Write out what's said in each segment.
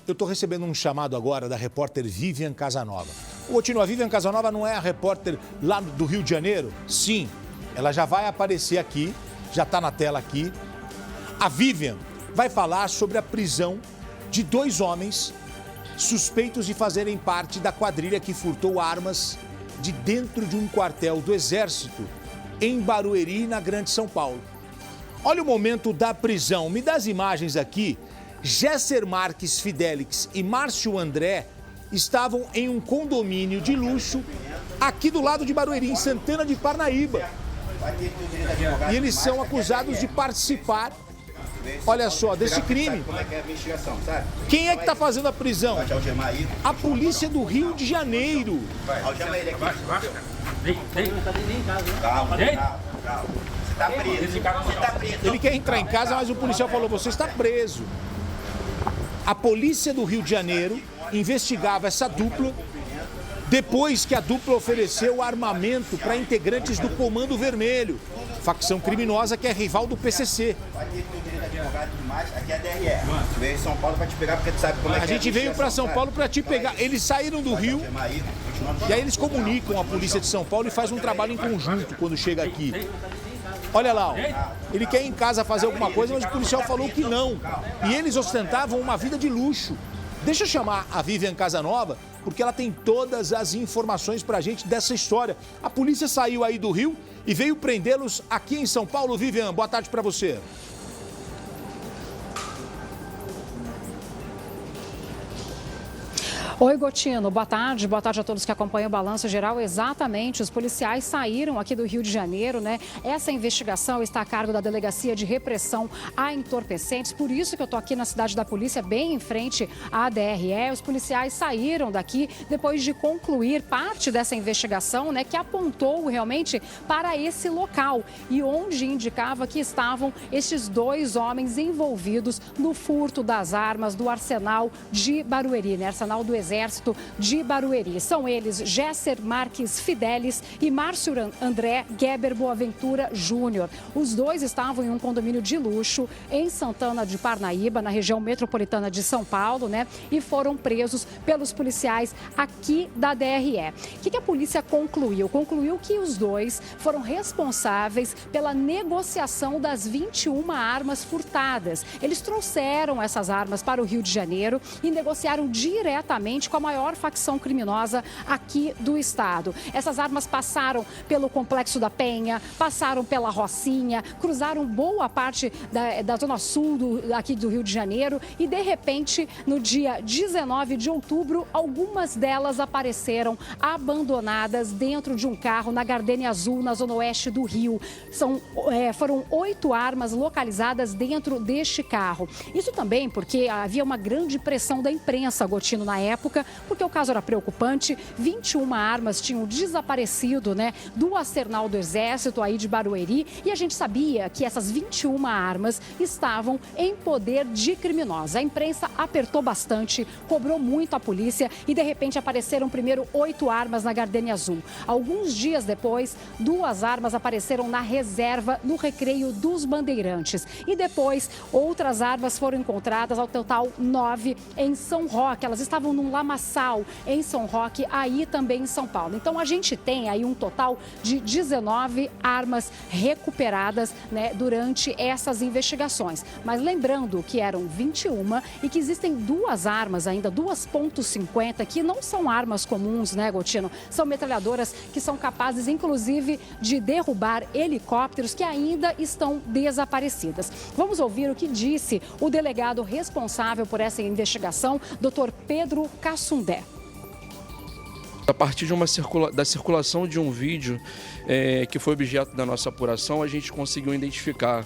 eu estou recebendo um chamado agora da repórter Vivian Casanova. Gotino, a Vivian Casanova não é a repórter lá do Rio de Janeiro? Sim, ela já vai aparecer aqui, já está na tela aqui. A Vivian vai falar sobre a prisão de 2 homens suspeitos de fazerem parte da quadrilha que furtou armas de dentro de um quartel do Exército em Barueri, na Grande São Paulo. Olha o momento da prisão. Me dá as imagens aqui. Gesser Marques Fidelix e Márcio André estavam em um condomínio de luxo aqui do lado de Barueri, em Santana de Parnaíba. E eles são acusados de participar, olha só, desse crime. Quem é que está fazendo a prisão? A polícia do Rio de Janeiro. Calma. Tá preso. Ele quer entrar em casa, mas o policial falou, você está preso. A polícia do Rio de Janeiro investigava essa dupla depois que a dupla ofereceu armamento para integrantes do Comando Vermelho, facção criminosa que é rival do PCC. Aqui é DRE. Tu veio em São Paulo para te pegar porque tu sabe como é que é. A gente veio para São Paulo para te pegar. Eles saíram do Rio e aí eles comunicam a polícia de São Paulo e faz um trabalho em conjunto quando chega aqui. Olha lá, ó. Ele quer ir em casa fazer alguma coisa, mas o policial falou que não. E eles ostentavam uma vida de luxo. Deixa eu chamar a Vivian Casanova, porque ela tem todas as informações pra gente dessa história. A polícia saiu aí do Rio e veio prendê-los aqui em São Paulo. Vivian, boa tarde pra você. Oi, Gotino, boa tarde a todos que acompanham o Balanço Geral. Exatamente, os policiais saíram aqui do Rio de Janeiro, né? Essa investigação está a cargo da Delegacia de Repressão a Entorpecentes, por isso que eu tô aqui na cidade da polícia, bem em frente à DRE. Os policiais saíram daqui depois de concluir parte dessa investigação, né? Que apontou realmente para esse local e onde indicava que estavam estes 2 homens envolvidos no furto das armas do arsenal de Barueri, né? Arsenal do Exército de Barueri. São eles Gesser Marques Fidelis e Márcio André Geber Boaventura Júnior. Os 2 estavam em um condomínio de luxo em Santana de Parnaíba, na região metropolitana de São Paulo, né? E foram presos pelos policiais aqui da DRE. O que a polícia concluiu? Concluiu que os 2 foram responsáveis pela negociação das 21 armas furtadas. Eles trouxeram essas armas para o Rio de Janeiro e negociaram diretamente com a maior facção criminosa aqui do estado. Essas armas passaram pelo Complexo da Penha, passaram pela Rocinha, cruzaram boa parte da zona sul aqui do Rio de Janeiro e, de repente, no dia 19 de outubro, algumas delas apareceram abandonadas dentro de um carro na Gardênia Azul, na zona oeste do Rio. Foram 8 armas localizadas dentro deste carro. Isso também porque havia uma grande pressão da imprensa, Gotino, na época, porque o caso era preocupante. 21 armas tinham desaparecido, né, do arsenal do Exército aí de Barueri, e a gente sabia que essas 21 armas estavam em poder de criminosos. A imprensa apertou bastante, cobrou muito a polícia e, de repente, apareceram primeiro 8 armas na Gardênia Azul. Alguns dias depois, 2 armas apareceram na reserva no Recreio dos Bandeirantes. E depois, outras armas foram encontradas, ao total 9 em São Roque. Elas estavam num lamaçal em São Roque, aí também em São Paulo. Então, a gente tem aí um total de 19 armas recuperadas, né, durante essas investigações. Mas lembrando que eram 21 e que existem 2 armas ainda, 2.50, que não são armas comuns, né, Gotino? São metralhadoras que são capazes, inclusive, de derrubar helicópteros que ainda estão desaparecidas. Vamos ouvir o que disse o delegado responsável por essa investigação, Dr. Pedro Cassundé. A partir da circulação de um vídeo que foi objeto da nossa apuração, a gente conseguiu identificar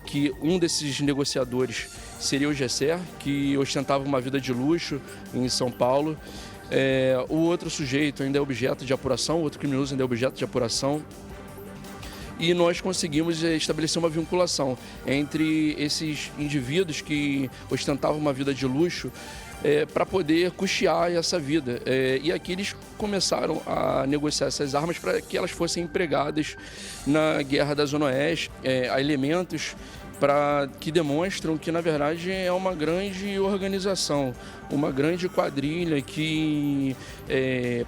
que um desses negociadores seria o Gesser, que ostentava uma vida de luxo em São Paulo. O outro sujeito ainda é objeto de apuração, o outro criminoso ainda é objeto de apuração. E nós conseguimos estabelecer uma vinculação entre esses indivíduos que ostentavam uma vida de luxo para poder custear essa vida. E aqui eles começaram a negociar essas armas para que elas fossem empregadas na Guerra da Zona Oeste, a elementos que demonstram que, na verdade, é uma grande organização, uma grande quadrilha que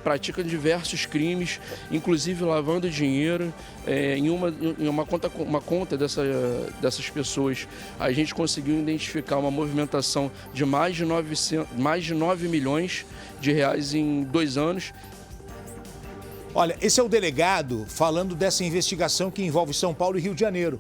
pratica diversos crimes, inclusive lavando dinheiro. Em uma conta dessas pessoas, a gente conseguiu identificar uma movimentação de mais de 9 milhões de reais em 2 anos. Olha, esse é o delegado falando dessa investigação que envolve São Paulo e Rio de Janeiro.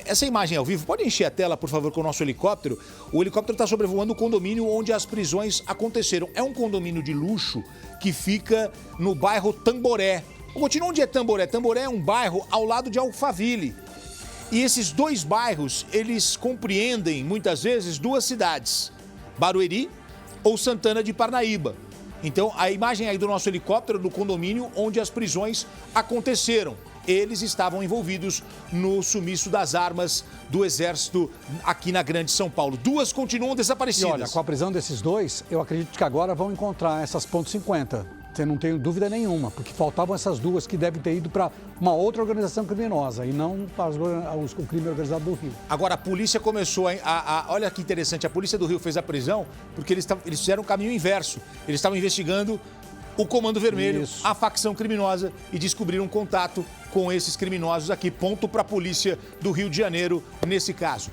Essa imagem ao vivo, pode encher a tela, por favor, com o nosso helicóptero? O helicóptero está sobrevoando o condomínio onde as prisões aconteceram. É um condomínio de luxo que fica no bairro Tamboré. Onde é Tamboré? Tamboré é um bairro ao lado de Alphaville. E esses 2 bairros, eles compreendem, muitas vezes, 2 cidades. Barueri ou Santana de Parnaíba. Então, a imagem aí do nosso helicóptero do condomínio onde as prisões aconteceram. Eles estavam envolvidos no sumiço das armas do Exército aqui na Grande São Paulo. 2 continuam desaparecidas. E olha, com a prisão desses 2, eu acredito que agora vão encontrar essas .50. Você não tem dúvida nenhuma, porque faltavam essas 2 que devem ter ido para uma outra organização criminosa e não para o crime organizado do Rio. Agora, a polícia começou olha que interessante, a polícia do Rio fez a prisão porque eles fizeram o caminho inverso. Eles estavam investigando o Comando Vermelho, a facção criminosa, e descobriram um contato com esses criminosos aqui. Ponto para a polícia do Rio de Janeiro nesse caso.